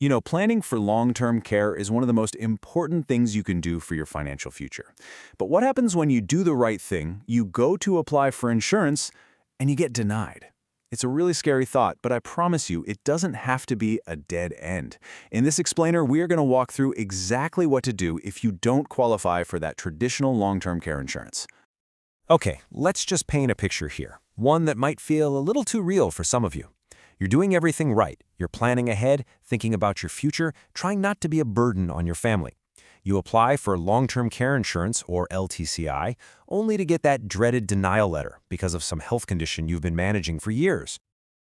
You know, planning for long-term care is one of the most important things you can do for your financial future. But what happens when you do the right thing, you go to apply for insurance, and you get denied? It's a really scary thought, but I promise you, it doesn't have to be a dead end. In this explainer, we are going to walk through exactly what to do if you don't qualify for that traditional long-term care insurance. Okay, let's just paint a picture here, one that might feel a little too real for some of you. You're doing everything right. You're planning ahead, thinking about your future, trying not to be a burden on your family. You apply for long-term care insurance, or LTCI, only to get that dreaded denial letter because of some health condition you've been managing for years.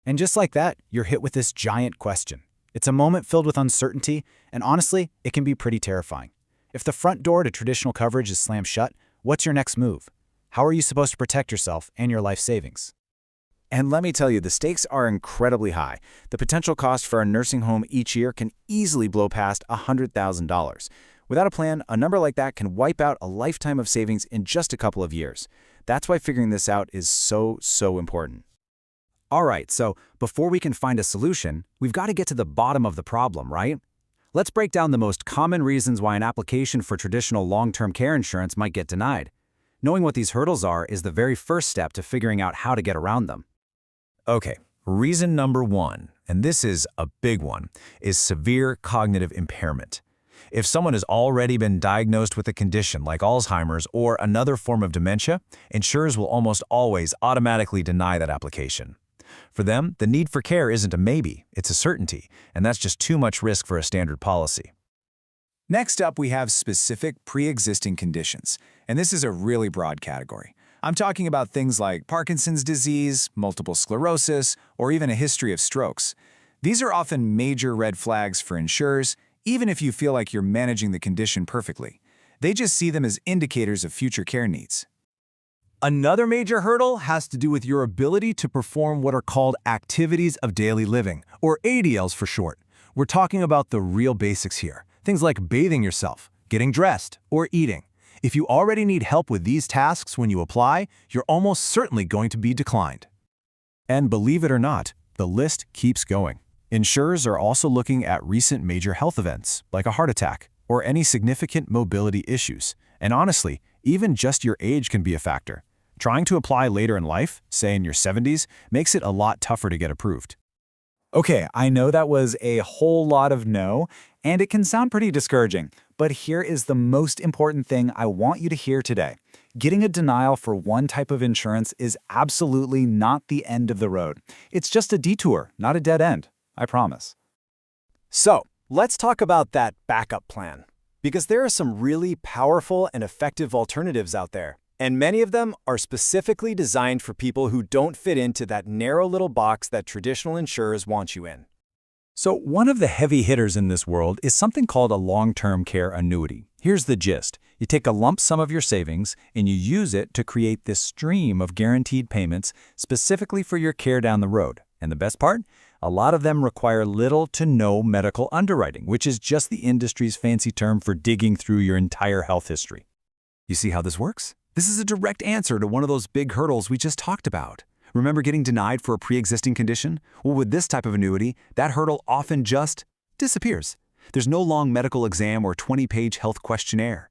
And just like that, you're hit with this giant question. It's a moment filled with uncertainty, and honestly, it can be pretty terrifying. If the front door to traditional coverage is slammed shut, what's your next move? How are you supposed to protect yourself and your life savings? And let me tell you, the stakes are incredibly high. The potential cost for a nursing home each year can easily blow past $100,000. Without a plan, a number like that can wipe out a lifetime of savings in just a couple of years. That's why figuring this out is so important. All right, so before we can find a solution, we've got to get to the bottom of the problem, right? Let's break down the most common reasons why an application for traditional long-term care insurance might get denied. Knowing what these hurdles are is the very first step to figuring out how to get around them. Okay, reason number one, and this is a big one, is severe cognitive impairment. If someone has already been diagnosed with a condition like Alzheimer's or another form of dementia, insurers will almost always automatically deny that application. For them, the need for care isn't a maybe, it's a certainty, and that's just too much risk for a standard policy. Next up, we have specific pre-existing conditions, and this is a really broad category. I'm talking about things like Parkinson's disease, multiple sclerosis, or even a history of strokes. These are often major red flags for insurers, even if you feel like you're managing the condition perfectly. They just see them as indicators of future care needs. Another major hurdle has to do with your ability to perform what are called activities of daily living, or ADLs for short. We're talking about the real basics here, things like bathing yourself, getting dressed, or eating. If you already need help with these tasks when you apply, you're almost certainly going to be declined. And believe it or not, the list keeps going. Insurers are also looking at recent major health events, like a heart attack, or any significant mobility issues. And honestly, even just your age can be a factor. Trying to apply later in life, say in your 70s, makes it a lot tougher to get approved. Okay, I know that was a whole lot of no, and it can sound pretty discouraging, but here is the most important thing I want you to hear today. Getting a denial for one type of insurance is absolutely not the end of the road. It's just a detour, not a dead end. I promise. So, let's talk about that backup plan, because there are some really powerful and effective alternatives out there, and many of them are specifically designed for people who don't fit into that narrow little box that traditional insurers want you in. So, one of the heavy hitters in this world is something called a long-term care annuity. Here's the gist. You take a lump sum of your savings and you use it to create this stream of guaranteed payments specifically for your care down the road. And the best part? A lot of them require little to no medical underwriting, which is just the industry's fancy term for digging through your entire health history. You see how this works? This is a direct answer to one of those big hurdles we just talked about. Remember getting denied for a pre-existing condition? Well, with this type of annuity, that hurdle often just disappears. There's no long medical exam or 20-page health questionnaire.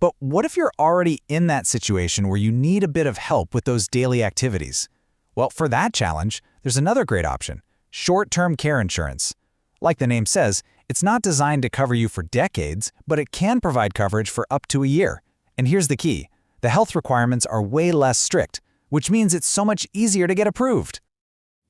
But what if you're already in that situation where you need a bit of help with those daily activities? Well, for that challenge, there's another great option. Short-term care insurance. Like the name says, it's not designed to cover you for decades, but it can provide coverage for up to a year. And here's the key. The health requirements are way less strict, which means it's so much easier to get approved.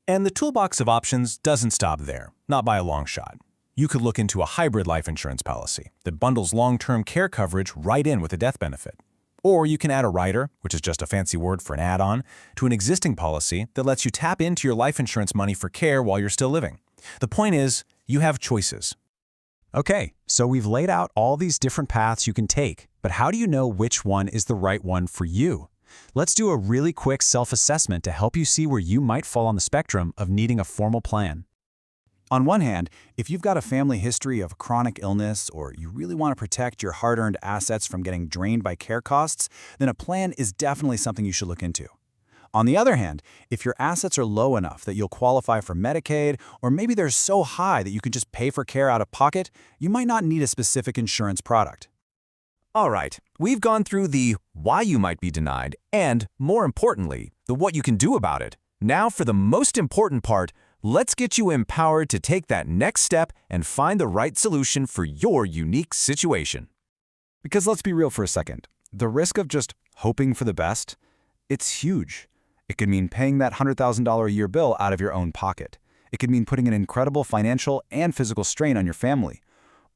And the toolbox of options doesn't stop there, not by a long shot. You could look into a hybrid life insurance policy that bundles long-term care coverage right in with a death benefit. Or you can add a rider, which is just a fancy word for an add-on, to an existing policy that lets you tap into your life insurance money for care while you're still living. The point is, you have choices. Okay, so we've laid out all these different paths you can take, but how do you know which one is the right one for you? Let's do a really quick self-assessment to help you see where you might fall on the spectrum of needing a formal plan. On one hand, if you've got a family history of chronic illness or you really want to protect your hard-earned assets from getting drained by care costs, then a plan is definitely something you should look into. On the other hand, if your assets are low enough that you'll qualify for Medicaid, or maybe they're so high that you can just pay for care out of pocket, you might not need a specific insurance product. All right, we've gone through the why you might be denied and, more importantly, the what you can do about it. Now for the most important part, let's get you empowered to take that next step and find the right solution for your unique situation. Because let's be real for a second. The risk of just hoping for the best, it's huge. It could mean paying that $100,000 a year bill out of your own pocket. It could mean putting an incredible financial and physical strain on your family.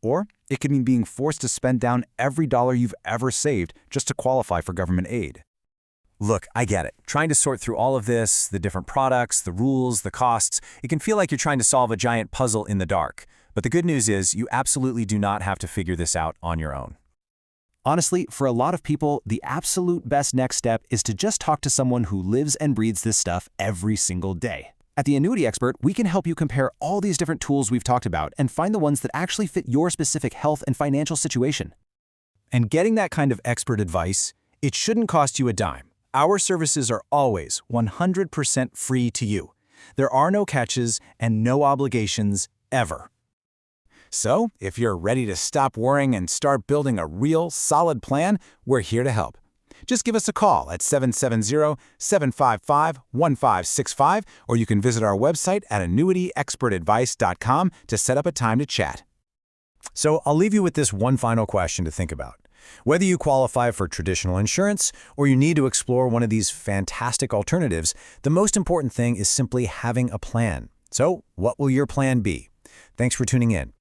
Or it could mean being forced to spend down every dollar you've ever saved just to qualify for government aid. Look, I get it. Trying to sort through all of this, the different products, the rules, the costs, it can feel like you're trying to solve a giant puzzle in the dark. But the good news is you absolutely do not have to figure this out on your own. Honestly, for a lot of people, the absolute best next step is to just talk to someone who lives and breathes this stuff every single day. At The Annuity Expert, we can help you compare all these different tools we've talked about and find the ones that actually fit your specific health and financial situation. And getting that kind of expert advice, it shouldn't cost you a dime. Our services are always 100% free to you. There are no catches and no obligations ever. So, if you're ready to stop worrying and start building a real, solid plan, we're here to help. Just give us a call at 770-755-1565, or you can visit our website at annuityexpertadvice.com to set up a time to chat. So I'll leave you with this one final question to think about. Whether you qualify for traditional insurance or you need to explore one of these fantastic alternatives, the most important thing is simply having a plan. So, what will your plan be? Thanks for tuning in.